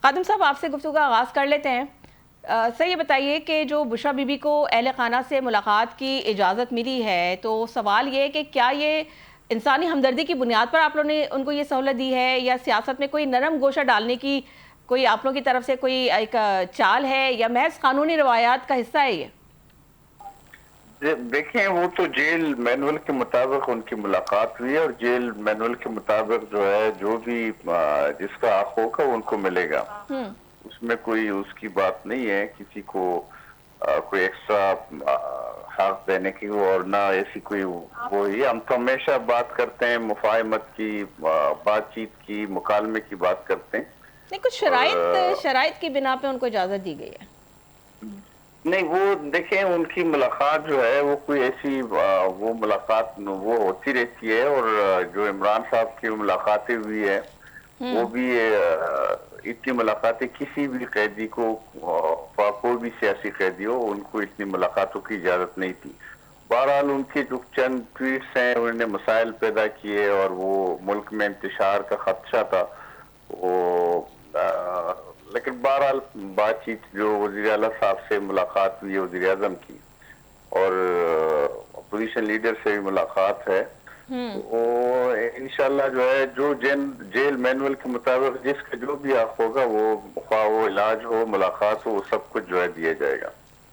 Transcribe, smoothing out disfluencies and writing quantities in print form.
خادم صاحب، آپ سے گفتگو کا آغاز کر لیتے ہیں۔ سر یہ بتائیے کہ جو بشریٰ بی بی کو اہل خانہ سے ملاقات کی اجازت ملی ہے، تو سوال یہ ہے کہ کیا یہ انسانی ہمدردی کی بنیاد پر آپ لوگوں نے ان کو یہ سہولت دی ہے، یا سیاست میں کوئی نرم گوشہ ڈالنے کی کوئی آپ لوگوں کی طرف سے کوئی ایک چال ہے، یا محض قانونی روایات کا حصہ ہے یہ؟ دیکھیں، وہ تو جیل مینول کے مطابق ان کی ملاقات ہوئی ہے، اور جیل مینول کے مطابق جو ہے جو بھی جس کا حق ہوگا ان کو ملے گا۔ اس میں کوئی اس کی بات نہیں ہے کسی کو کوئی ایکسٹرا حق دینے کی، اور نہ ایسی کوئی وہی۔ ہم تو ہمیشہ بات کرتے ہیں مفاہمت کی، بات چیت کی، مکالمے کی بات کرتے ہیں۔ نہیں، کچھ شرائط کی بنا پہ ان کو اجازت دی گئی ہے؟ نہیں، وہ دیکھیں ان کی ملاقات جو ہے وہ کوئی ایسی وہ ملاقات وہ ہوتی رہتی ہے، اور جو عمران صاحب کی ملاقاتیں ہوئی ہے وہ بھی اتنی ملاقاتیں کسی بھی قیدی کو، کوئی بھی سیاسی قیدی ہو، ان کو اتنی ملاقاتوں کی اجازت نہیں تھی۔ بہرحال ان کے جو چند ٹویٹس ہیں انہوں نے مسائل پیدا کیے، اور وہ ملک میں انتشار کا خدشہ تھا وہ، لیکن بہرحال بات چیت جو وزیر اعلیٰ صاحب سے ملاقات ہوئی ہے وزیر اعظم کی، اور اپوزیشن لیڈر سے بھی ملاقات ہے، وہ انشاءاللہ جو ہے جو جیل مینول کے مطابق جس کا جو بھی حق ہوگا، وہ خواہ وہ علاج ہو، ملاقات ہو، وہ سب کچھ جو ہے دیا جائے گا۔